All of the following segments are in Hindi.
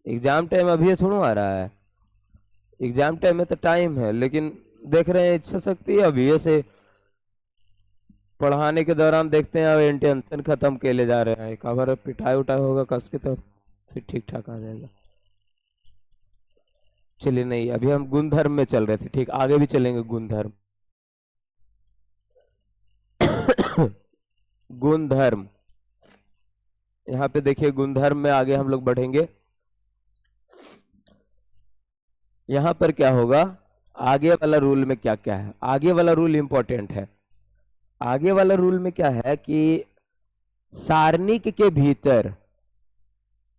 एग्जाम टाइम अभी थोड़ा आ रहा है, एग्जाम टाइम में तो टाइम है, लेकिन देख रहे हैं इच्छा शक्ति अभी से पढ़ाने के दौरान देखते हैं, अब टेंशन खत्म के ले जा रहे हैं, एक बार पिटाई उठाई होगा कस के तो फिर ठीक ठाक आ जाएगा। चलिए, नहीं अभी हम गुणधर्म में चल रहे थे, ठीक आगे भी चलेंगे गुणधर्म। गुणधर्म, यहाँ पे देखिए गुणधर्म में आगे हम लोग बढ़ेंगे। यहाँ पर क्या होगा, आगे वाला रूल में क्या क्या है, आगे वाला रूल इंपॉर्टेंट है। आगे वाला रूल में क्या है कि सारणिक के भीतर,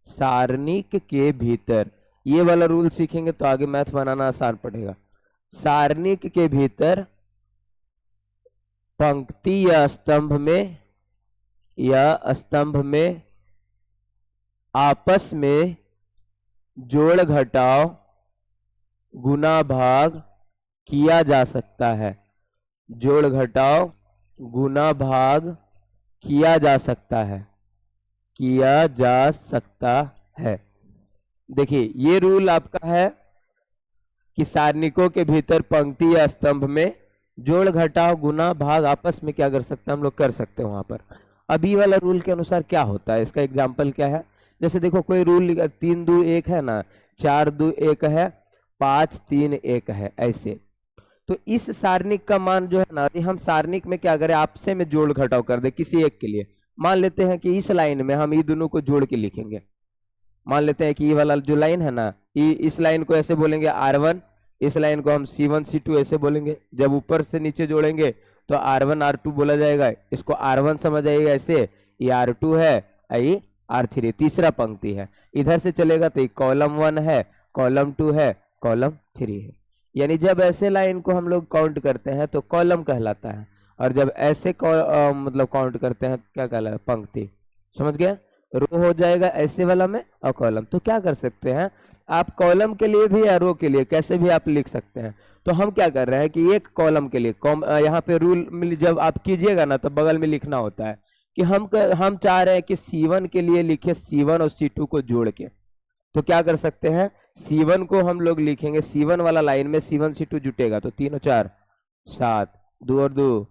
सारणिक के भीतर ये वाला रूल सीखेंगे तो आगे मैथ बनाना आसान पड़ेगा। सारणिक के भीतर पंक्ति या स्तंभ में आपस में जोड़ घटाव गुना भाग किया जा सकता है, जोड़ घटाव गुना भाग किया जा सकता है, किया जा सकता है। देखिए ये रूल आपका है कि सारणिकों के भीतर पंक्ति या स्तंभ में जोड़ घटाव गुना भाग आपस में क्या कर सकते हैं, हम लोग कर सकते हैं वहां पर। अभी वाला रूल के अनुसार क्या होता है, इसका एग्जाम्पल क्या है, जैसे देखो कोई रूल 3 2 1 है ना, 4 2 1 है, 5 3 1 है, ऐसे। तो इस सारणिक का मान जो है ना, हम सारणिक में क्या करें, आपसे में जोड़ घटाव कर दे किसी एक के लिए। मान लेते हैं कि इस लाइन में हम ये दोनों को जोड़ के लिखेंगे। मान लेते हैं कि ये वाला जो लाइन है ना, इस लाइन को ऐसे बोलेंगे R1, इस लाइन को हम C1 C2 ऐसे बोलेंगे। जब ऊपर से नीचे जोड़ेंगे तो R1 R2 बोला जाएगा, इसको R1 समझ आएगा ऐसे, ये R2 है, ये R3 तीसरा पंक्ति है। इधर से चलेगा तो कॉलम 1 है, कॉलम 2 है, कॉलम 3 है। यानी जब ऐसे लाइन को हम लोग काउंट करते हैं तो कॉलम कहलाता है, और जब ऐसे मतलब काउंट करते हैं क्या कहलाता है, पंक्ति। समझ गए, रो हो जाएगा ऐसे वाला में, और कॉलम। तो क्या कर सकते हैं आप, कॉलम के लिए भी या रो के लिए कैसे भी आप लिख सकते हैं। तो हम क्या कर रहे हैं कि एक कॉलम के लिए यहाँ पे रूल जब आप कीजिएगा ना तो बगल में लिखना होता है कि हम चाह रहे हैं कि C1 के लिए लिखे C1 और C2 को जोड़ के। तो क्या कर सकते हैं, C1 को हम लोग लिखेंगे, C1 वाला लाइन में C1 C2 जुटेगा तो 3 और 4 7, 2 और 2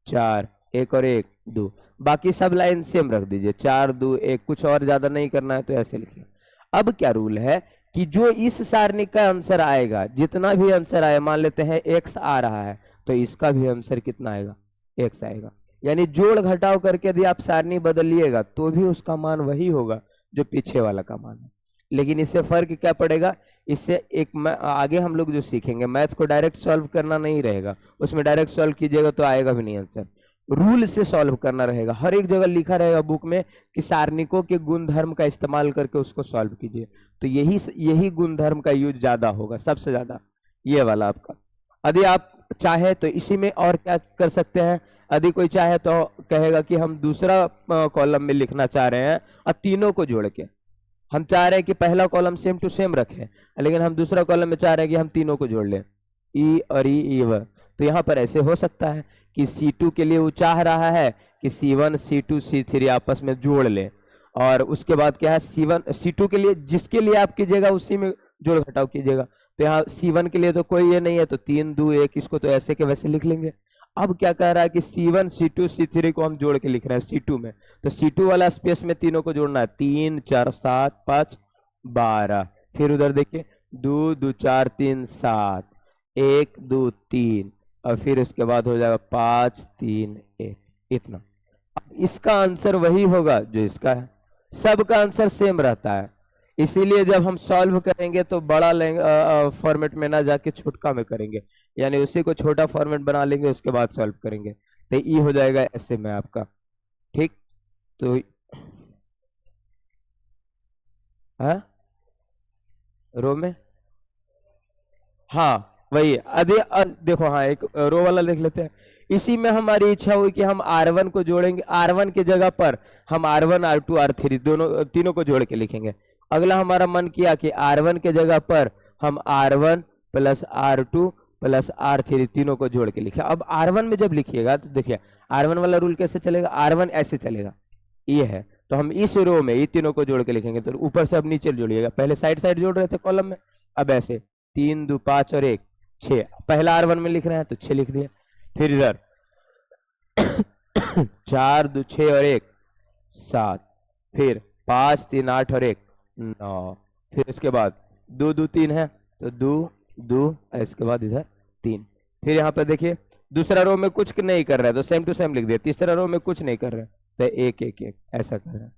4, 1 और 1 2, बाकी सब लाइन सेम रख दीजिए, 4 2 1, कुछ और ज्यादा नहीं करना है तो ऐसे लिखिए। अब क्या रूल है कि जो इस सारणी का आंसर आएगा, जितना भी आंसर आए, मान लेते हैं x आ रहा है तो इसका भी आंसर कितना आएगा, x आएगा। यानी जोड़ घटाव करके यदि आप सारणी बदलिएगा तो भी उसका मान वही होगा जो पीछे वाला का मान है। लेकिन इससे फर्क क्या पड़ेगा, इससे एक आगे हम लोग जो सीखेंगे, मैथ्स को डायरेक्ट सॉल्व करना नहीं रहेगा, उसमें डायरेक्ट सॉल्व कीजिएगा तो आएगा भी नहीं आंसर, रूल से सॉल्व करना रहेगा। हर एक जगह लिखा रहेगा बुक में कि सारणिकों के गुणधर्म का इस्तेमाल करके उसको सॉल्व कीजिए। तो यही गुणधर्म का यूज ज्यादा होगा, सबसे ज्यादा ये वाला आपका। यदि आप चाहे तो इसी में और क्या कर सकते हैं, यदि कोई चाहे तो कहेगा कि हम दूसरा कॉलम में लिखना चाह रहे हैं और तीनों को जोड़ के, हम चाह रहे हैं कि पहला कॉलम सेम टू सेम रखें, लेकिन हम दूसरा कॉलम में चाह रहे हैं कि हम तीनों को जोड़ लें, ई और ई व। तो यहाँ पर ऐसे हो सकता है कि C2 के लिए वो चाह रहा है कि C1 C2 C3 आपस में जोड़ ले, और उसके बाद क्या है C1 C2 के लिए जिसके लिए आप कीजिएगा उसी में जोड़ घटाव कीजिएगा। तो यहाँ C1 के लिए तो कोई ये नहीं है तो 3 2 1, इसको तो ऐसे के वैसे लिख लेंगे। अब क्या कह रहा है कि C1 C2 C3 को हम जोड़ के लिख रहे हैं C2 में, तो C2 वाला स्पेस में तीनों को जोड़ना है, 3 4 7 5 12, फिर उधर देखिए 2 2 4 3 7, 1 2 3, और फिर उसके बाद हो जाएगा 5 3 1, इतना। अब इसका आंसर वही होगा जो इसका है, सबका आंसर सेम रहता है। इसीलिए जब हम सॉल्व करेंगे तो बड़ा लेंगे फॉर्मेट में ना जाके छोटा में करेंगे, यानी उसी को छोटा फॉर्मेट बना लेंगे उसके बाद सॉल्व करेंगे। तो ये हो जाएगा ऐसे में आपका, ठीक। तो हाँ रो में, हाँ वही देखो, हाँ एक रो वाला लिख लेते हैं। इसी में हमारी इच्छा हुई कि हम R1 को जोड़ेंगे, R1 की जगह पर हम R1 R2 R3 दोनों तीनों को जोड़ के लिखेंगे। अगला हमारा मन किया कि R1 के जगह पर हम R1 plus R2 plus R3 तीनों को जोड़ के लिखे। अब R1 में जब लिखिएगा तो देखिए R1 वाला रूल कैसे चलेगा, R1 ऐसे चलेगा, ये है तो हम इस रो में ये तीनों को जोड़ के लिखेंगे। तो ऊपर से अब नीचे जोड़िएगा, पहले साइड साइड जोड़ रहे थे कॉलम में, अब ऐसे 3 2 5 और 1 6, पहला R1 में लिख रहे हैं तो 6 लिख दिया। फिर इधर 4 2 6 और 1 7, फिर 5 3 8 और 1 9, फिर इसके बाद 2 2 3 है तो 2 2, इसके बाद इधर 3। फिर यहाँ पर देखिए दूसरा रो में कुछ नहीं कर रहा है तो सेम टू सेम लिख दिया, तीसरा रो में कुछ नहीं कर रहे तो 1 1 1 ऐसा कर रहे हैं।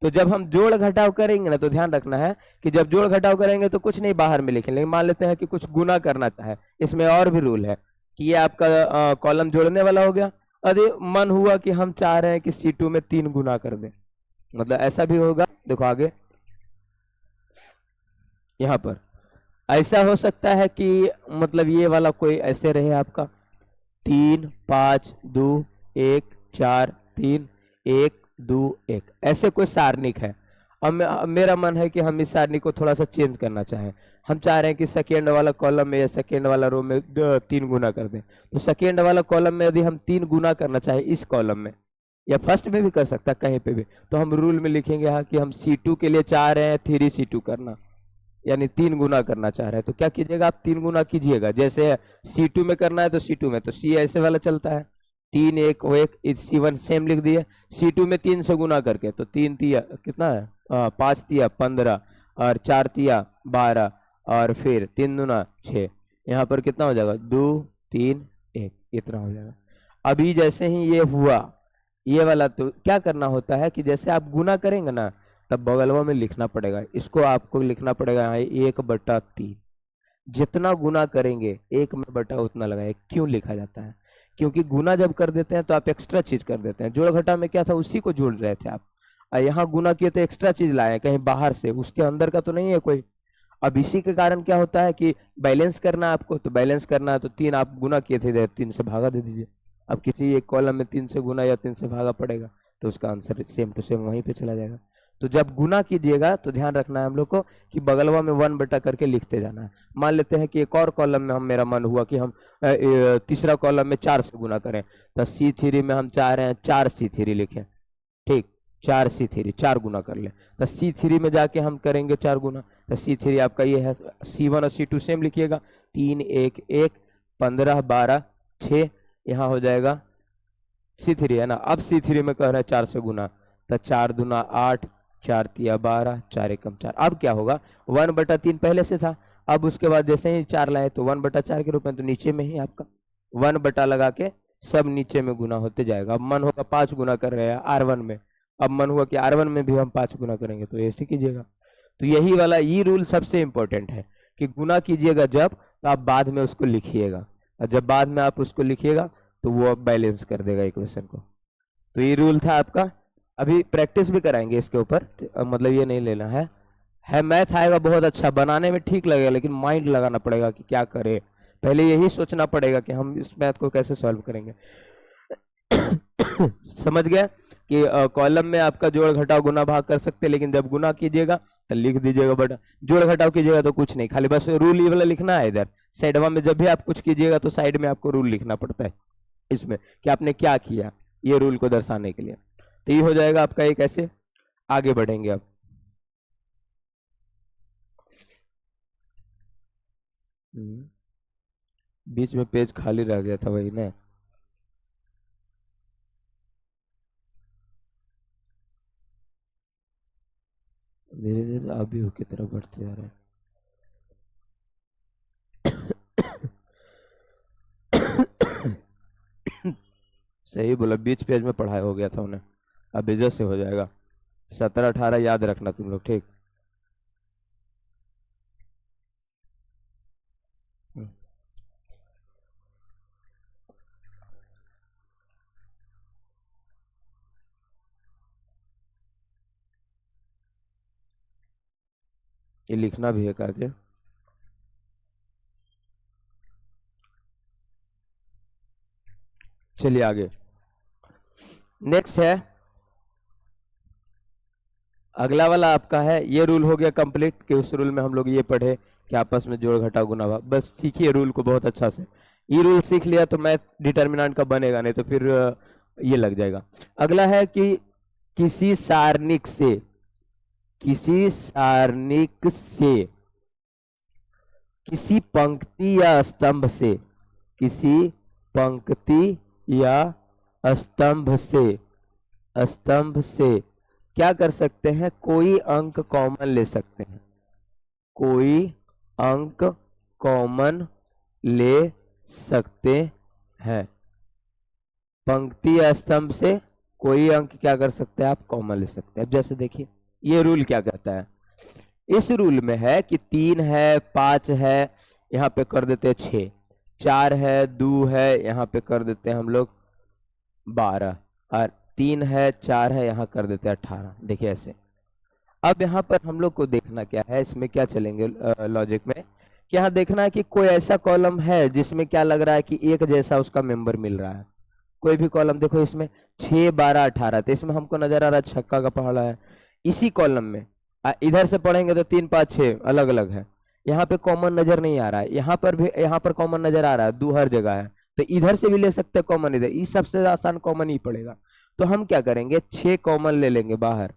तो जब हम जोड़ घटाव करेंगे ना तो ध्यान रखना है कि जब जोड़ घटाव करेंगे तो कुछ नहीं बाहर में लिखेंगे, लेकिन मान लेते हैं कि कुछ गुना करना चाहे, इसमें और भी रूल है कि ये आपका कॉलम जोड़ने वाला हो गया। अरे मन हुआ कि हम चाह रहे हैं कि C2 में 3 गुना कर दें, मतलब ऐसा भी होगा। देखो आगे यहाँ पर ऐसा हो सकता है कि मतलब ये वाला कोई ऐसे रहे आपका 3 5 2 1 4 3 1 2 1, ऐसे कोई सारणिक है। अब मेरा मन है कि हम इस सारणिक को थोड़ा सा चेंज करना चाहें, हम चाह रहे हैं कि सेकेंड वाला कॉलम में या सेकेंड वाला रो में 3 गुना कर दें। तो सेकेंड वाला कॉलम में यदि हम 3 गुना करना चाहें इस कॉलम में, या फर्स्ट में भी कर सकता है कहीं पे भी, तो हम रूल में लिखेंगे यहाँ कि हम C2 के लिए चाह रहे हैं 3C2 करना, यानी 3 गुना करना चाह रहे हैं। तो क्या कीजिएगा आप 3 गुना कीजिएगा, जैसे C2 में करना है तो C2 में तो C ऐसे वाला चलता है 3 1 1, C1 सेम लिख दिए। C2 में 3 से गुना करके तो 3 तिया कितना है 5 तिया 15 और 4 तिया 12 और फिर 3 दूना 6, यहाँ पर कितना हो जाएगा 2 3 1, इतना हो जाएगा। अभी जैसे ही ये हुआ ये वाला, तो क्या करना होता है कि जैसे आप गुना करेंगे ना तब बगलवा में लिखना पड़ेगा, इसको आपको लिखना पड़ेगा यहाँ 1/3। जितना गुना करेंगे 1 में बटा उतना लगाए। क्यों लिखा जाता है? क्योंकि गुना जब कर देते हैं तो आप एक्स्ट्रा चीज कर देते हैं। जोड़ घटा में क्या था, उसी को जोड़ रहे थे आप, यहाँ गुना किए तो एक्स्ट्रा चीज लाए कहीं बाहर से, उसके अंदर का तो नहीं है कोई। अब इसी के कारण क्या होता है कि बैलेंस करना है आपको, तो बैलेंस करना है तो 3 आप गुना किए थे 3 से भागा दे दीजिए। अब किसी एक कॉलम में 3 से गुना या 3 से भागा पड़ेगा तो उसका आंसर सेम टू सेम वहीं पे चला जाएगा। तो जब गुना कीजिएगा तो ध्यान रखना है हम लोग को कि बगलवा में 1 बटा करके लिखते जाना है। मान लेते हैं कि एक और कॉलम में मेरा मन हुआ कि हम तीसरा कॉलम में 4 से गुना करें, तो C3 में हम चाह रहे हैं 4C3 लिखें, ठीक 4C3 4 गुना कर ले, तो C3 में जाके हम करेंगे 4 गुना, तो C3 आपका ये है। C1 और C2 सेम लिखिएगा 3 1 1 15 12 6, यहाँ हो जाएगा C3 है ना। अब C3 में कह रहा है 4 से गुना, तो 4 दूना 8 4 तिया 12 4 एकम 4। अब क्या होगा 1/3 पहले से था, अब उसके बाद जैसे ही 4 लाए तो 1/4 के रूप में, तो नीचे में ही आपका 1 बटा लगा के सब नीचे में गुना होते जाएगा। अब मन होगा 5 गुना कर रहे हैं R1 में, अब मन हुआ कि R1 में भी हम 5 गुना करेंगे, तो ऐसे कीजिएगा। तो यही वाला ये रूल सबसे इंपॉर्टेंट है कि गुना कीजिएगा जब, तो आप बाद में उसको लिखिएगा, और जब बाद में आप उसको लिखिएगा तो वो बैलेंस कर देगा इक्वेशन को। तो ये रूल था आपका। अभी प्रैक्टिस भी कराएंगे इसके ऊपर, मतलब ये नहीं लेना है मैथ आएगा बहुत अच्छा, बनाने में ठीक लगेगा, लेकिन माइंड लगाना पड़ेगा कि क्या करें। पहले यही सोचना पड़ेगा कि हम इस मैथ को कैसे सॉल्व करेंगे। समझ गया कि कॉलम में आपका जोड़ घटाव गुना भाग कर सकते हैं, लेकिन जब गुना कीजिएगा तो लिख दीजिएगा बटा, जोड़ घटाव कीजिएगा तो कुछ नहीं, खाली बस रूल ये वाला लिखना है। इधर साइडवा में जब भी आप कुछ कीजिएगा तो साइड में आपको रूल लिखना पड़ता है इसमें कि आपने क्या किया, ये रूल को दर्शाने के लिए। तो ये हो जाएगा आपका एक, ऐसे आगे बढ़ेंगे अब। बीच में पेज खाली रह गया था वही ना। धीरे धीरे अभी की तरफ बढ़ते जा रहे हैं। सही बोला, बीच पेज में पढ़ाई हो गया था उन्हें, अब इज्जत से हो जाएगा। 17 18 याद रखना तुम लोग, ठीक। ये लिखना भी है करके। चलिए आगे, नेक्स्ट है अगला वाला आपका है। ये रूल हो गया कंप्लीट कि उस रूल में हम लोग ये पढ़े कि आपस में जोड़ घटा गुना भाग, बस सीखिए रूल को बहुत अच्छा से। ये रूल सीख लिया तो मैथ डिटर्मिनेंट का बनेगा, नहीं तो फिर ये लग जाएगा। अगला है कि किसी सारणिक से, किसी सारणिक से, किसी पंक्ति या स्तंभ से, किसी पंक्ति या स्तंभ से, स्तंभ से क्या कर सकते हैं, कोई अंक कॉमन ले सकते हैं, कोई अंक कॉमन ले सकते हैं। पंक्ति या स्तंभ से कोई अंक क्या कर सकते हैं, आप कॉमन ले सकते हैं। अब जैसे देखिए ये रूल क्या कहता है, इस रूल में है कि 3 है, 5 है, यहाँ पे कर देते हैं 6, 4 है, 2 है, यहाँ पे कर देते हैं हम लोग 12, और 3 है, 4 है, यहाँ कर देते हैं 18। देखिए ऐसे। अब यहाँ पर हम लोग को देखना क्या है, इसमें क्या चलेंगे लॉजिक में, कि यहाँ देखना है कि कोई ऐसा कॉलम है जिसमें क्या लग रहा है कि एक जैसा उसका मेंबर मिल रहा है। कोई भी कॉलम देखो, इसमें 6, 12, 18, तो इसमें हमको नजर आ रहा है छक्का का पहाड़ा है। इसी कॉलम में इधर से पढ़ेंगे तो 3, 5, 6 अलग अलग है, यहाँ पे कॉमन नजर नहीं आ रहा है, यहाँ पर भी, यहाँ पर कॉमन नजर आ रहा है, 2 हर जगह है, तो इधर से भी ले सकते हैं कॉमन, इधर इस सबसे आसान कॉमन ही पड़ेगा। तो हम क्या करेंगे, 6 कॉमन ले लेंगे बाहर,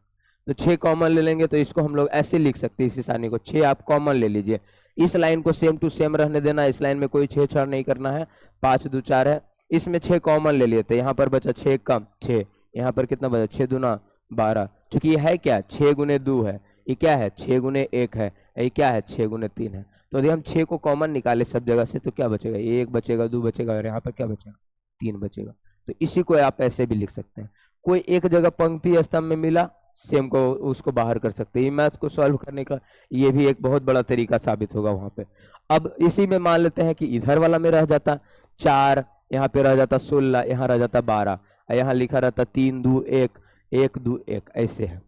तो 6 कॉमन ले लेंगे, तो इसको हम लोग ऐसे लिख सकते हैं, इस निशानी को 6 आप कॉमन ले लीजिए, इस लाइन को सेम टू सेम रहने देना, इस लाइन में कोई छेड़छाड़ नहीं करना है। 5, 2, 4 है, इसमें 6 कॉमन ले लिए, तो यहाँ पर बचा 6 कम 6, यहाँ पर कितना बचा 6 दूना 12, क्योंकि ये है क्या 6 गुने 2 है, ये क्या है 6 गुने 1 है, ये क्या है 6 गुने 3 है। तो यदि हम 6 को कॉमन निकाले सब जगह से, तो क्या बचेगा, 1 बचेगा, 2 बचेगा, और यहाँ पर क्या बचेगा 3 बचेगा। तो इसी को आप ऐसे भी लिख सकते हैं, कोई एक जगह पंक्ति स्तंभ में मिला, सेम को उसको बाहर कर सकते हैं। मैथ्स को सॉल्व करने का ये भी एक बहुत बड़ा तरीका साबित होगा वहां पे। अब इसी में मान लेते हैं कि इधर वाला में रह जाता 4, यहाँ पे रह जाता 16, यहाँ रह जाता 12, यहाँ लिखा रहता 3, 2, 1, 1, 2, 1, ऐसे है।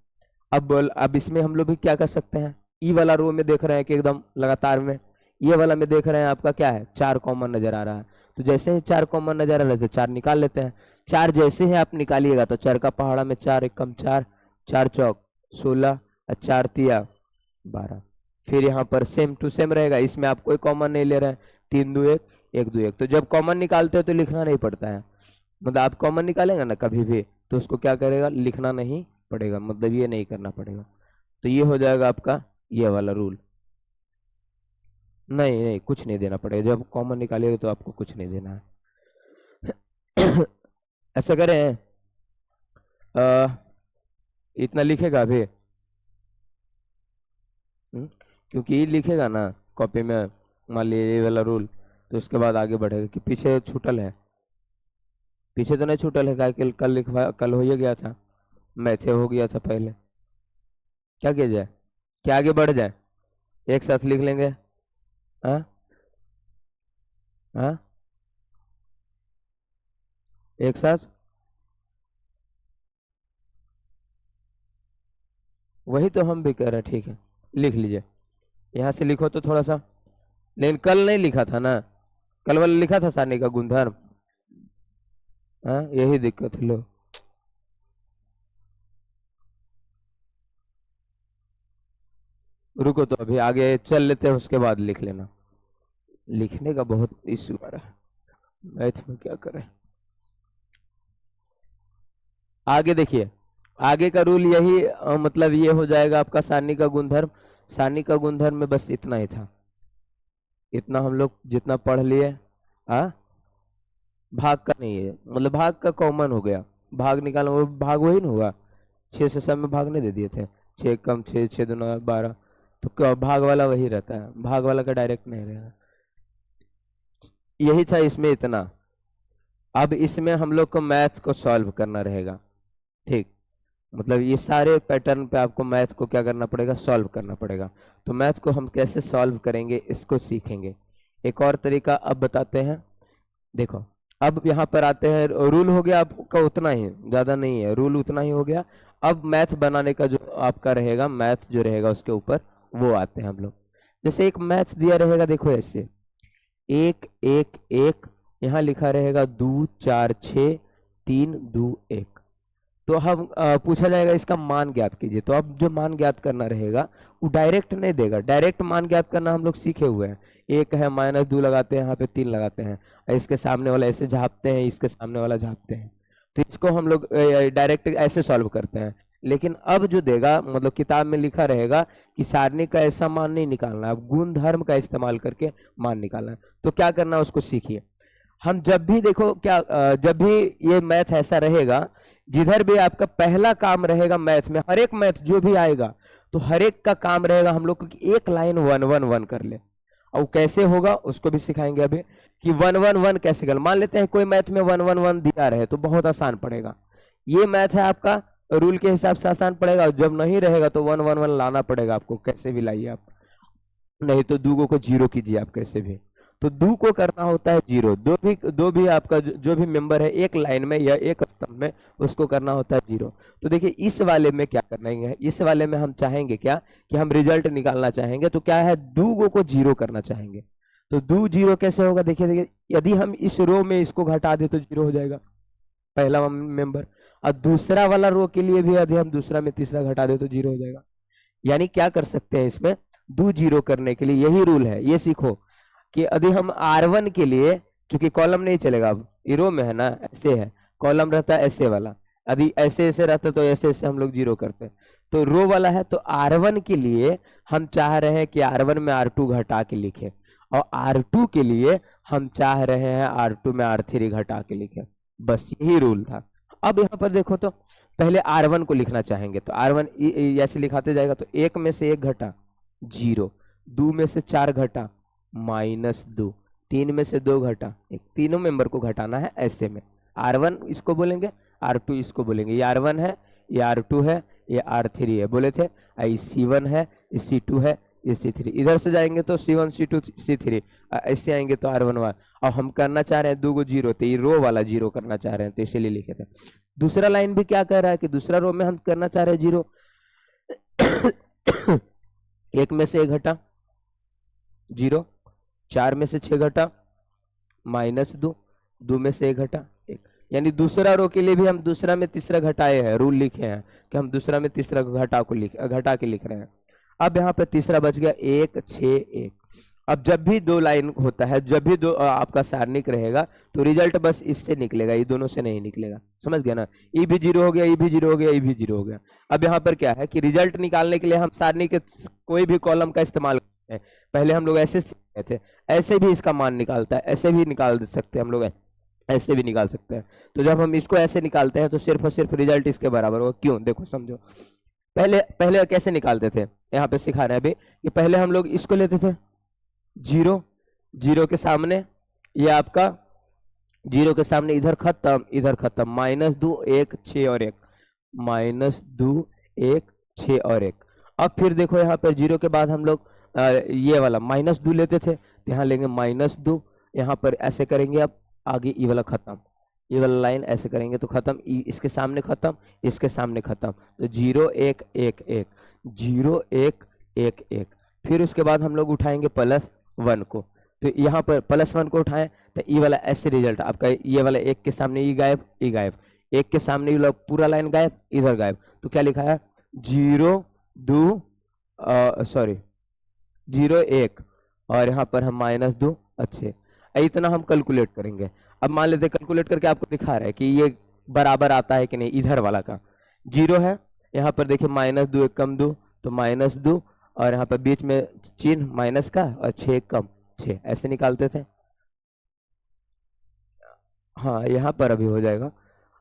अब इसमें हम लोग भी क्या कर सकते हैं, ई वाला रो में देख रहे हैं कि एकदम लगातार में, ये वाला में देख रहे हैं आपका क्या है 4 कॉमन नजर आ रहा है, तो जैसे ही 4 कॉमन नजर आ रहा है तो 4 निकाल लेते हैं। 4 जैसे ही आप निकालिएगा तो 4 का पहाड़ा में 4 एकम 4, 4 चौक 16, 4 तिया 12, फिर यहाँ पर सेम टू सेम रहेगा, इसमें आप कोई कॉमन नहीं ले रहे हैं, 3, 2, 1, 1, 2, 1। तो जब कॉमन निकालते हो तो लिखना नहीं पड़ता है, मतलब आप कॉमन निकालेंगे ना कभी भी तो उसको क्या करेगा, लिखना नहीं पड़ेगा, मतलब ये नहीं करना पड़ेगा। तो ये हो जाएगा आपका ये वाला रूल, नहीं नहीं कुछ नहीं देना पड़ेगा, जब कॉमन निकालिएगा तो आपको कुछ नहीं देना है। ऐसा करें, इतना लिखेगा अभी, क्योंकि ये लिखेगा ना कॉपी में, मान लीजिए ये वाला रूल, तो उसके बाद आगे बढ़ेगा। कि पीछे छूटल है, पीछे तो नहीं छूटल है, क्या कल लिखवा, कल हो ही गया था, मैथे हो गया था पहले, क्या किया जाए, क्या आगे बढ़ जाए, एक साथ लिख लेंगे। हाँ हाँ, एक साथ, वही तो हम भी कह रहे हैं, ठीक है लिख लीजिए, यहाँ से लिखो तो थोड़ा सा, लेकिन कल नहीं लिखा था ना, कल वाला लिखा था सारणी का गुणधर्म, हाँ यही दिक्कत है। लो रुको, तो अभी आगे चल लेते हैं, उसके बाद लिख लेना, लिखने का बहुत इश्यू आ रहा है मैथ में, क्या करें। आगे देखिए, आगे का रूल यही मतलब ये हो जाएगा आपका सारणी का गुणधर्म। सारणी का गुणधर्म में बस इतना ही था, इतना हम लोग जितना पढ़ लिए। हाँ, भाग का नहीं है, मतलब भाग का कॉमन हो गया, भाग निकालना, वो भाग वही ना होगा, 6 से सब में भाग नहीं दे दिए थे, 6 कम 6, 6 दूना 12, तो भाग वाला वही रहता है, भाग वाला का डायरेक्ट नहीं रहेगा। यही था इसमें इतना। अब इसमें हम लोग को मैथ को सॉल्व करना रहेगा, ठीक, मतलब ये सारे पैटर्न पे आपको मैथ को क्या करना पड़ेगा, सॉल्व करना पड़ेगा। तो मैथ को हम कैसे सॉल्व करेंगे इसको सीखेंगे। एक और तरीका अब बताते हैं, देखो अब यहाँ पर आते हैं, रूल हो गया आपका उतना ही, ज्यादा नहीं है, रूल उतना ही हो गया। अब मैथ बनाने का जो आपका रहेगा, मैथ जो रहेगा उसके ऊपर वो आते हैं हम लोग। जैसे एक मैथ दिया रहेगा, देखो ऐसे 1, 1, 1, यहाँ लिखा रहेगा 2, 4, 6, 3, 2, 1, तो हम पूछा जाएगा इसका मान ज्ञात कीजिए। तो अब जो मान ज्ञात करना रहेगा वो डायरेक्ट नहीं देगा, डायरेक्ट मान ज्ञात करना हम लोग सीखे हुए हैं, 1 है -2 लगाते हैं, यहाँ पे 3 लगाते हैं, इसके सामने वाला ऐसे झापते हैं, इसके सामने वाला झापते हैं। तो इसको हम लोग डायरेक्ट ऐसे सॉल्व करते हैं। लेकिन अब जो देगा मतलब किताब में लिखा रहेगा कि सारणी का ऐसा मान नहीं निकालना है, अब गुण धर्म का इस्तेमाल करके मान निकालना है। तो क्या करना है उसको सीखिए। हम जब भी देखो क्या जब भी ये मैथ ऐसा रहेगा, जिधर भी आपका पहला काम रहेगा मैथ में, हर एक मैथ जो भी आएगा तो हर एक का काम रहेगा हम लोग को कि एक लाइन 1 1 1 कर ले। और कैसे होगा उसको भी सिखाएंगे अभी कि 1 1 1 कैसे कर। मान लेते हैं कोई मैथ में 1 1 1 दिया रहे तो बहुत आसान पड़ेगा। ये मैथ है आपका, रूल के हिसाब से आसान पड़ेगा, और जब नहीं रहेगा तो 1 1 1 लाना पड़ेगा आपको, कैसे भी लाइए आप, नहीं तो दो को जीरो कीजिए आप कैसे भी। तो दो को करना होता है जीरो, दो भी आपका जो भी मेंबर है एक लाइन में या एक स्तंभ में, उसको करना होता है जीरो। तो देखिए इस वाले में क्या करना है, इस वाले में हम चाहेंगे क्या कि हम रिजल्ट निकालना चाहेंगे, तो क्या है दो को जीरो करना चाहेंगे। तो दो जीरो कैसे होगा, देखिए देखिए यदि हम इस रो में इसको घटा दे तो जीरो हो जाएगा पहला मेंबर, और दूसरा वाला रो के लिए भी यदि हम दूसरा में तीसरा घटा दे तो जीरो हो जाएगा। यानी क्या कर सकते हैं इसमें, दो जीरो करने के लिए यही रूल है, ये सीखो कि यदि हम R1 के लिए, चूंकि कॉलम नहीं चलेगा अब ये रो में है ना, ऐसे है कॉलम रहता है ऐसे वाला, यदि ऐसे ऐसे रहता तो ऐसे ऐसे हम लोग जीरो करते हैं। तो रो वाला है तो R1 के लिए हम चाह रहे हैं कि R1 में R2 घटा के लिखे, और R2 के लिए हम चाह रहे हैं R2 में R3 घटा के लिखे, बस यही रूल था। अब यहाँ पर देखो तो पहले R1 को लिखना चाहेंगे तो R1 ऐसे लिखाते जाएगा, तो एक में से एक घटा जीरो, दो में से चार घटा -2, तीन में से दो घटा एक, तीनों मेंबर को घटाना है ऐसे में। R1 इसको बोलेंगे, R2 इसको बोलेंगे, ये R1 है, ये R2 है, ये R3 है बोले थे, ये C1 है, ये C2 है, ये C3। इधर से जाएंगे तो C1 C2 C3, ऐसे आएंगे तो R1 1। और हम करना चाह रहे हैं दो को जीरो, तो ये रो वाला जीरो करना चाह रहे हैं तो इसीलिए लिखे थे। दूसरा लाइन भी क्या कह रहा है कि दूसरा रो में हम करना चाह रहे हैं जीरो, एक में से एक घटा जीरो, चार में से छह घटा -2, दो में से एक घटा एक। यानी दूसरा रो के लिए भी हम दूसरा में तीसरा घटाए हैं, रूल लिखे हैं कि हम दूसरा में तीसरा घटा के लिख रहे हैं। अब यहाँ पे तीसरा बच गया 1 6 1। अब जब भी दो लाइन होता है, जब भी दो आपका सारणिक रहेगा तो रिजल्ट बस इससे निकलेगा, ये दोनों से नहीं निकलेगा, समझ गया ना। ये भी जीरो हो गया, ये भी जीरो हो गया, ये भी जीरो हो गया। अब यहाँ पर क्या है कि रिजल्ट निकालने के लिए हम सारणी के कोई भी कॉलम का इस्तेमाल करते हैं। पहले हम लोग ऐसे सीखे थे, ऐसे भी इसका मान निकालता है, ऐसे भी निकाल सकते हैं हम लोग, ऐसे भी निकाल सकते हैं। तो जब हम इसको ऐसे निकालते हैं तो सिर्फ और सिर्फ रिजल्ट इसके बराबर होगा। क्यों, देखो समझो, पहले कैसे निकालते थे, यहाँ पे सिखा रहे हैं अभी कि पहले हम लोग इसको लेते थे जीरो, जीरो के सामने ये आपका जीरो के सामने इधर खत्म इधर खत्म, -2 1 6 और 1, -2 1 6 और 1। अब फिर देखो यहाँ पर जीरो के बाद हम लोग ये वाला -2 लेते थे, तो यहाँ लेंगे -2, यहाँ पर ऐसे करेंगे, अब आगे ये वाला खत्म, ये वाला लाइन ऐसे करेंगे तो खत्म, इसके सामने खत्म, इसके सामने खत्म, तो 0 1 1 1 0 1 1 1। फिर उसके बाद हम लोग उठाएंगे +1 को, तो यहाँ पर +1 को उठाएं तो ये वाला ऐसे रिजल्ट आपका, ये वाला एक के सामने ये गायब, ये गायब, एक के सामने ये पूरा लाइन गायब, इधर गायब। तो क्या लिखा है 0 2 0 1, और यहाँ पर हम -2 अच्छे, इतना हम कैलकुलेट करेंगे। अब मान लेते कैलकुलेट करके आपको दिखा रहा है कि ये बराबर आता है कि नहीं, इधर वाला का जीरो है, यहाँ पर देखिए -2 1 कम 2 तो -2, और यहाँ पर बीच में चिन्ह माइनस का, और 6 कम 6, ऐसे निकालते थे। हाँ यहाँ पर अभी हो जाएगा,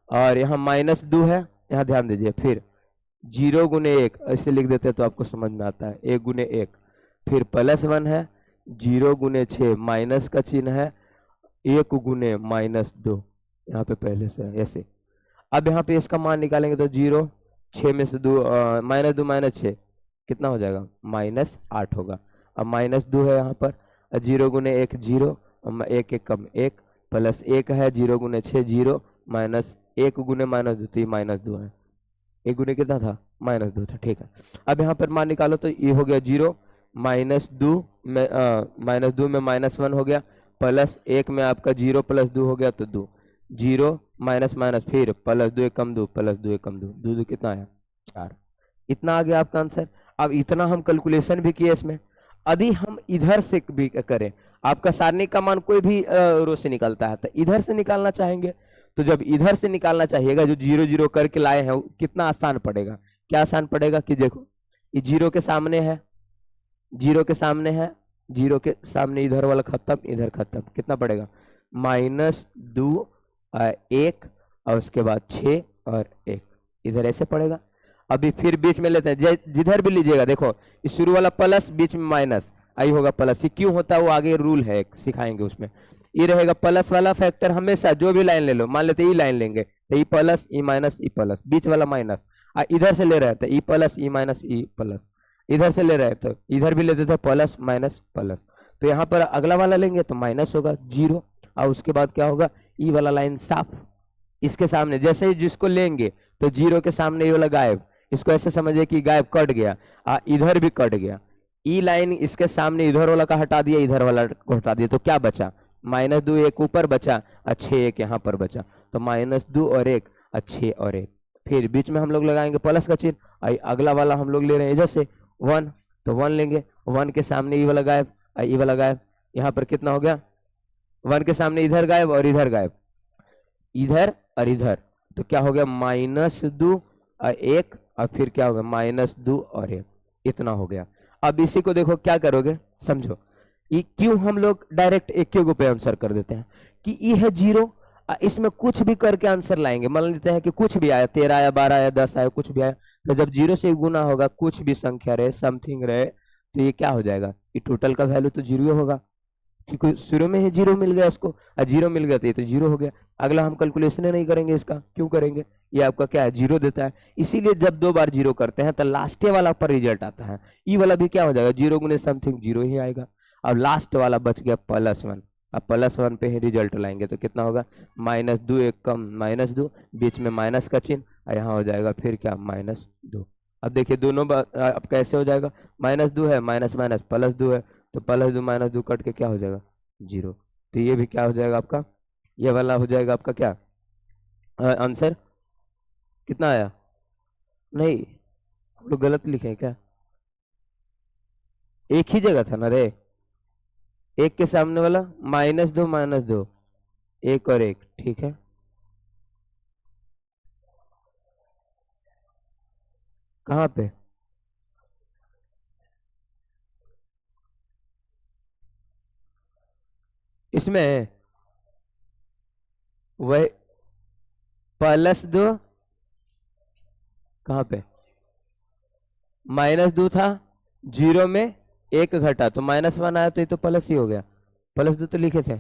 और यहाँ -2 है, यहाँ ध्यान दीजिए, फिर 0 गुने 1 ऐसे लिख देते तो आपको समझ में आता है, 1 गुने 1, फिर +1 है, 0 गुने 6 माइनस का चिन्ह है, 1 गुने -2 यहाँ पे पहले से है ऐसे। अब यहाँ पे इसका मान निकालेंगे तो 0 6 में से 2 -2 -6 कितना हो जाएगा, -8 होगा। अब -2 है यहाँ पर, 0 गुने 1 0, 1 1 कम 1, +1 है, 0 गुने 6 0, -1 गुने -2 तो ये -2 है, 1 गुने कितना था -2 था, ठीक है। अब यहाँ पर मान निकालो तो ये हो गया 0 -2 में -2 में -1 हो गया, +1 में आपका 0 + 2 हो गया तो 2, 0 माइनस फिर +2 कम 2 +2 कम 2, 2 कितना आया 4, इतना आ गया आपका आंसर। अब इतना हम कैलकुलेशन भी किए इसमें। यदि हम इधर से भी करें, आपका सारणी का मान कोई भी रो से निकलता है, तो इधर से निकालना चाहेंगे तो जब इधर से निकालना चाहिएगा, जो जीरो जीरो करके लाए हैं, कितना आसान पड़ेगा, क्या आसान पड़ेगा कि देखो ये जीरो के सामने है, जीरो के सामने है, जीरो के सामने इधर वाला खत्म, इधर खत्म, कितना पड़ेगा -2 और 1 और उसके बाद 6 और 1, इधर ऐसे पड़ेगा। अभी फिर बीच में लेते हैं, जिधर भी लीजिएगा देखो इस शुरू वाला प्लस बीच में माइनस, आई होगा प्लस, ये क्यों होता है वो आगे रूल है सिखाएंगे उसमें। ये रहेगा प्लस वाला फैक्टर हमेशा, जो भी लाइन ले लो, मान लेते ई लाइन लेंगे तो E plus E minus E plus, बीच वाला माइनस, इधर से ले रहे थे E plus E minus E plus, इधर से ले रहे थे इधर भी लेते थे प्लस माइनस प्लस, तो यहाँ पर अगला वाला लेंगे तो माइनस होगा 0, और उसके बाद क्या होगा ई वाला लाइन साफ, इसके सामने जैसे ही जिसको लेंगे तो 0 के सामने ये वाला गायब, इसको ऐसे समझिए कि गायब कट गया, इधर भी कट गया, ई लाइन इसके सामने इधर वाला का हटा दिया, इधर वाला को हटा दिया, तो क्या बचा -2 1 ऊपर बचा और 6 1 यहाँ पर बचा, तो -2 और 1 और 6 और 1, फिर बीच में हम लोग लगाएंगे प्लस का चिन्ह, अगला वाला हम लोग ले रहे हैं जैसे 1, तो 1 लेंगे, 1 के सामने ई वाला गायब, ई वाला गायब, यहाँ पर कितना हो गया 1 के सामने इधर गायब और इधर गायब, इधर और इधर, तो क्या हो गया -2 और 1 और फिर क्या होगा -2 और 1, इतना हो गया। अब इसी को देखो क्या करोगे समझो, ये क्यों हम लोग डायरेक्ट एक के पे आंसर कर देते हैं कि ये है 0, इसमें कुछ भी करके आंसर लाएंगे, मान लेते हैं कि कुछ भी आया 13 आया 12 आया 10 आया कुछ भी आया, तो जब 0 से गुना होगा कुछ भी संख्या रहे समथिंग रहे तो ये क्या हो जाएगा, ये टोटल का वैल्यू तो 0 होगा, क्योंकि शुरू में ही 0 मिल गया इसको, 0 मिल गया तो ये तो 0 हो गया। अगला हम कैलकुलेशन नहीं करेंगे इसका, क्यों करेंगे, ये आपका क्या है 0 देता है, इसीलिए जब 2 बार 0 करते हैं तो लास्ट वाला पर रिजल्ट आता है, ई वाला भी क्या हो जाएगा 0 गुने समथिंग 0 ही आएगा। अब लास्ट वाला बच गया +1, अब +1 पे ही रिजल्ट लाएंगे तो कितना होगा -2 1 कम -2, बीच में माइनस का चिन्ह, यहाँ हो जाएगा फिर क्या -2। अब देखिए दोनों अब कैसे हो जाएगा, -2 है माइनस माइनस +2 है, तो +2 -2 कट के क्या हो जाएगा 0, तो ये भी क्या हो जाएगा आपका, ये वाला हो जाएगा आपका क्या आंसर कितना आया, नहीं हम लोग गलत लिखे क्या, एक ही जगह था ना रे, एक के सामने वाला -2 1 और 1, ठीक है कहाँ पे, इसमें वह +2 कहाँ पे -2 था, 0 में 1 घटा तो -1 आया, तो ये तो प्लस ही हो गया, +2 तो लिखे थे,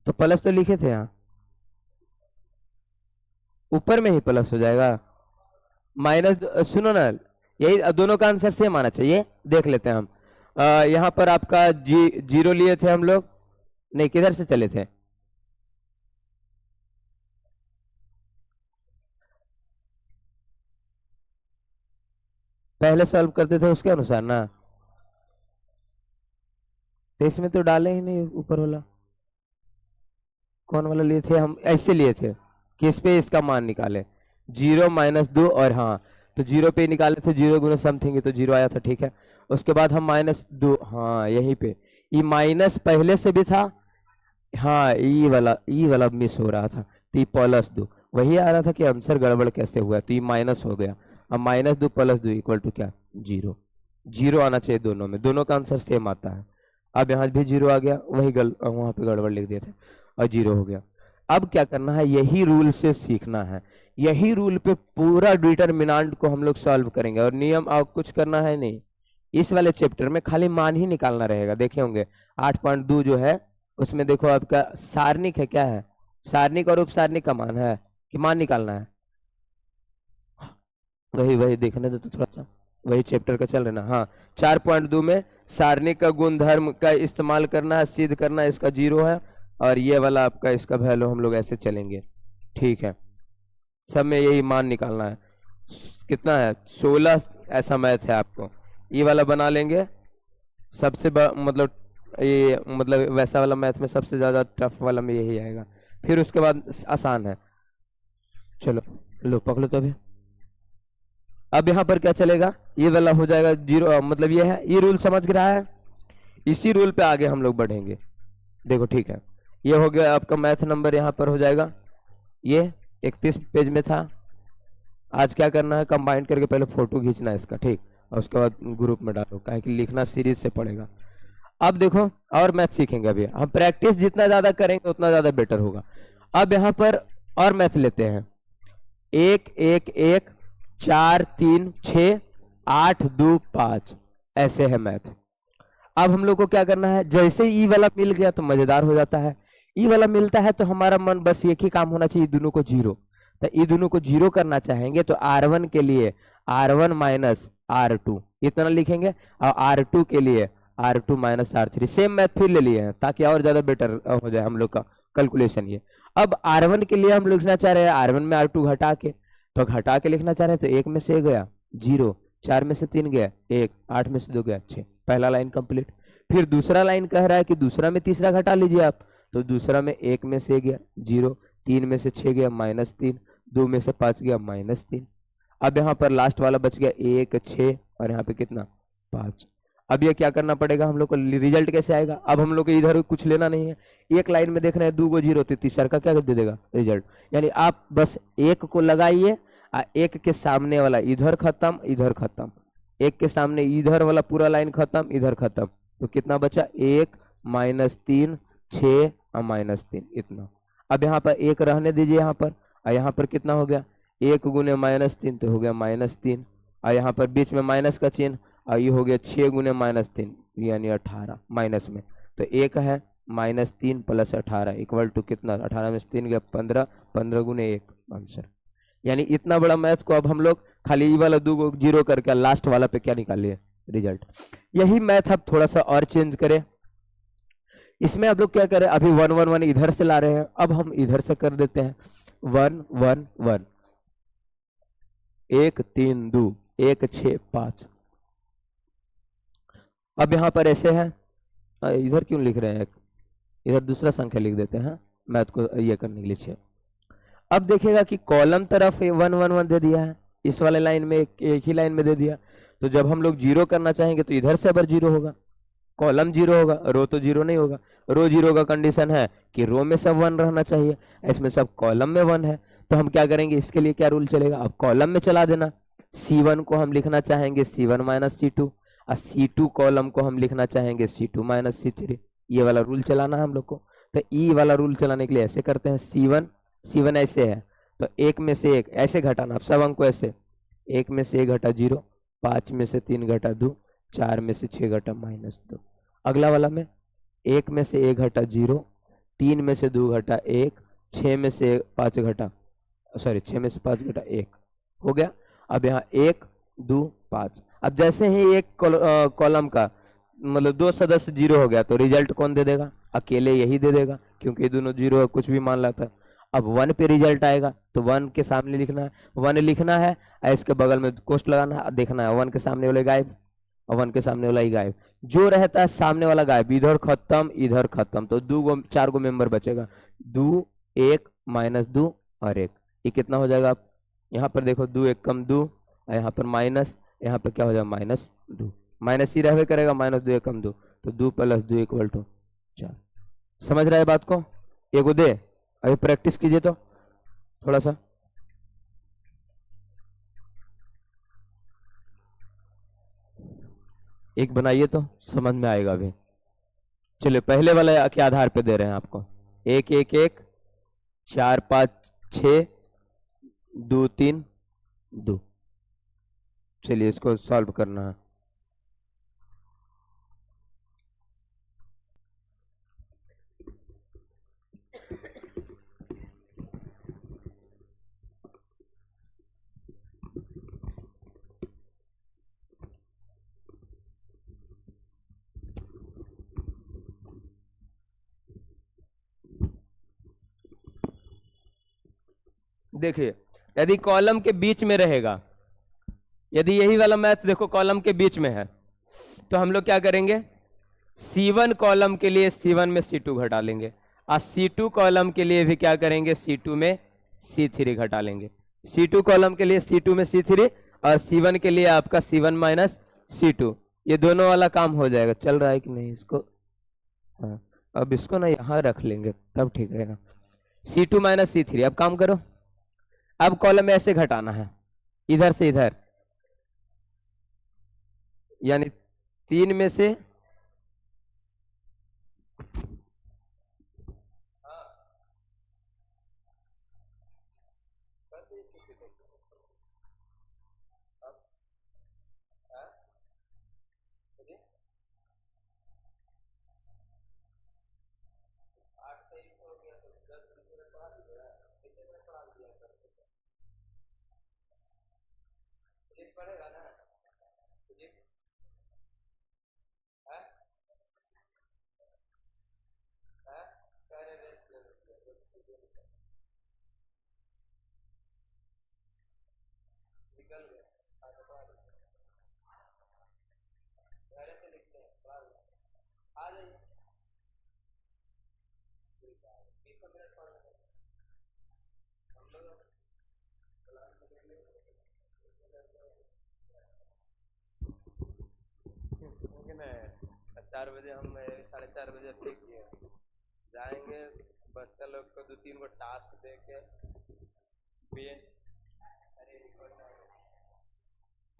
तो प्लस तो लिखे थे, यहाँ ऊपर में ही प्लस हो जाएगा, सुनो ना, यही दोनों का आंसर सेम आना चाहिए, देख लेते हैं हम। यहाँ पर आपका 0 लिए थे हम लोग, नहीं किधर से चले थे, पहले सॉल्व करते थे उसके अनुसार ना, तो इसमें तो डाले ही नहीं ऊपर वाला, कौन वाला लिए थे हम, ऐसे लिए थे कि इस पे इसका मान निकाले 0 -2 और हाँ, तो 0 पे निकाले थे 0 गुना समथिंग, तो 0 आया था, ठीक है। उसके बाद हम -2, हाँ यहीं पे ये माइनस पहले से भी था, हाँ ई वाला मिस हो रहा था, तो ये +2 वही आ रहा था कि आंसर गड़बड़ कैसे हुआ, तो ये माइनस हो गया, अब -2 +2 इक्वल टू क्या 0, 0 आना चाहिए दोनों में, दोनों का आंसर सेम आता है। अब यहाँ भी 0 आ गया, वही वहां पे गड़बड़ लिख दिए थे और 0 हो गया। अब क्या करना है, यही रूल से सीखना है, यही रूल पे पूरा डिटरमिनेंट को हम लोग सॉल्व करेंगे, और नियम और कुछ करना है नहीं, इस वाले चैप्टर में खाली मान ही निकालना रहेगा। देखे होंगे 8.2 जो है उसमें देखो आपका सारणिक है, क्या है सारणिक और उपसारणिक का मान है कि मान निकालना है, वही देखने दो तो थोड़ा सा, वही चैप्टर का चल रहा है ना। हाँ 4.2 में सारणिक का गुणधर्म का इस्तेमाल करना है, सिद्ध करना है, इसका 0 है, और ये वाला आपका इसका वैल्यू हम लोग ऐसे चलेंगे, ठीक है। सब में यही मान निकालना है, कितना है 16 ऐसा मैथ है आपको, ये वाला बना लेंगे सबसे मतलब ये मतलब वैसा वाला मैथ में सबसे ज्यादा टफ वाला में यही आएगा, फिर उसके बाद आसान है। चलो लो पकड़ो तो अभी, अब यहाँ पर क्या चलेगा, ये वाला हो जाएगा 0, मतलब ये है, ये रूल समझ रहा है, इसी रूल पे आगे हम लोग बढ़ेंगे। देखो ठीक है, ये हो गया आपका मैथ नंबर, यहाँ पर हो जाएगा ये 31 पेज में था। आज क्या करना है, कंबाइन करके पहले फोटो खींचना है इसका, ठीक, और उसके बाद ग्रुप में डालो, काहे कि लिखना सीरीज से पड़ेगा। अब देखो और मैथ सीखेंगे, अभी हम प्रैक्टिस जितना ज्यादा करेंगे उतना ज्यादा बेटर होगा। अब यहाँ पर और मैथ लेते हैं, 1 1 1 4 3 6 8 2 5, ऐसे है मैथ। अब हम लोग को क्या करना है, जैसे ई वाला मिल गया तो मजेदार हो जाता है। ई वाला मिलता है तो हमारा मन बस एक ही काम होना चाहिए, दोनों को जीरो। तो ये दोनों को जीरो करना चाहेंगे तो R1 के लिए R1 माइनस R2 इतना लिखेंगे, और R2 के लिए R2 minus R3। Same math फिर ले लिए हैं ताकि और ज्यादा बेटर हो जाए हम लोग का कैलकुलेशन। ये अब R1 के लिए हम लिखना चाह रहे हैं R1 में R2 घटा के, तो घटा के लिखना चाह रहे हैं तो 1 में से गया 0, 4 में से 3 गया 1, 8 में से 2 गया 6, पहला लाइन कंप्लीट। फिर दूसरा लाइन कह रहा है कि दूसरा में तीसरा घटा लीजिए आप, तो दूसरा में 1 में से गया 0, 3 में से 6 गया -3, 2 में से 5 गया -3। अब यहाँ पर लास्ट वाला बच गया 1 6, और यहाँ पे कितना 5। अब ये क्या करना पड़ेगा हम लोग को, रिजल्ट कैसे आएगा। अब हम लोग को इधर कुछ लेना नहीं है, एक लाइन में देख रहे हैं 2 को 0, तो तीसरा का क्या दे देगा रिजल्ट। यानी आप बस 1 को लगाइए, 1 के सामने वाला इधर खत्म इधर खत्म, 1 के सामने इधर वाला पूरा लाइन खत्म इधर खत्म, तो कितना बचा 1 -3 6 और -3 इतना। अब यहाँ पर 1 रहने दीजिए यहाँ पर, और यहाँ पर कितना हो गया 1 गुने -3 तो हो गया -3, और यहाँ पर बीच में माइनस का चिन्ह, और ये हो गया 6 गुने -3 यानी 18 माइनस में, तो 1 है -3 + 18 इक्वल टू कितना, 18 में से 3 गया 15, 15 गुने 1 आंसर। यानी इतना बड़ा मैथ को अब हम लोग खाली ये वाला 2 को 0 करके लास्ट वाला पे क्या निकालिए रिजल्ट। यही मैथ अब थोड़ा सा और चेंज करें, इसमें अब लोग क्या करें, अभी 1 1 1 इधर से ला रहे हैं, अब हम इधर से कर देते हैं 1 1 1, 1 3 2 1 6 5। अब यहाँ पर ऐसे है, इधर क्यों लिख रहे हैं, इधर दूसरा संख्या लिख देते हैं मैथ को ये करने के लिए। अब देखिएगा कि कॉलम तरफ 1 1 1 दे दिया है, इस वाले लाइन में एक ही लाइन में दे दिया, तो जब हम लोग जीरो करना चाहेंगे तो इधर से अबर जीरो होगा, कॉलम जीरो होगा, रो तो जीरो नहीं होगा। रो जीरो का कंडीशन है कि रो में सब 1 रहना चाहिए, इसमें सब कॉलम में 1 है, तो हम क्या करेंगे, इसके लिए क्या रूल चलेगा, अब कॉलम में चला देना। C1 को हम लिखना चाहेंगे C1 - C2, और C2 कॉलम को हम लिखना चाहेंगे C2 - C3। ये वाला रूल चलाना है हम लोग को, तो ई वाला रूल चलाने के लिए ऐसे करते हैं, C1 ऐसे है तो 1 में से 1 ऐसे घटाना, अब सब अंक को ऐसे, 1 में से 1 घटा 0, 5 में से 3 घटा 2, 4 में से 6 घटा -2। अगला वाला में 1 में से 1 घटा 0, 3 में से 2 घटा 1, 6 में से 5 घटा 1 हो गया। अब यहाँ 1 2 5, अब जैसे ही एक कॉलम का मतलब 2 सदस्य 0 हो गया तो रिजल्ट कौन दे देगा, अकेले यही दे देगा, क्योंकि दोनों 0 कुछ भी मान लाता है। अब 1 पे रिजल्ट आएगा तो 1 के सामने लिखना है, 1 लिखना है, इसके बगल में कोष्ठ लगाना है, देखना है 1 के सामने वाले गायब और 1 के सामने वाला ही गायब, जो रहता है सामने वाला गायब, इधर खत्म, तो 4 गो मेंबर बचेगा, 2 1 -2 और 1, ये कितना हो जाएगा। आप यहाँ पर देखो 2 1 कम 2, यहाँ पर माइनस, यहाँ पर क्या हो जाएगा -2, माइनस ही रहवे करेगा, -2 1 कम 2, तो 2 + 2 = 4। समझ रहे बात को, एगो दे अभी प्रैक्टिस कीजिए तो थोड़ा सा। एक बनाइए तो समझ में आएगा अभी। चलिए पहले वाले के आधार पे दे रहे हैं आपको, 1 1 1 4 5 6 2 3 2। चलिए इसको सॉल्व करना है। देखिए यदि कॉलम के बीच में रहेगा, यदि यही वाला मैथ देखो कॉलम के बीच में है, तो हम लोग क्या करेंगे, C1 कॉलम के लिए C1 में C2 घटा लेंगे, और C2 कॉलम के लिए भी क्या करेंगे, C2 में C3 घटा लेंगे। C2 कॉलम के लिए C2 में C3 और C1 के लिए आपका C1 - C2, ये दोनों वाला काम हो जाएगा। चल रहा है कि नहीं इसको, हाँ। अब इसको ना यहाँ रख लेंगे तब ठीक रहेगा। C2 minus C3। अब काम करो, अब कॉलम में ऐसे घटाना है, इधर से इधर, यानी 3 में से पड़ेगा ना। लेकिन 4 बजे हम 4:30 बजे ठीक किए जाएंगे, बच्चा लोग को 2-3 गो टास्क दे के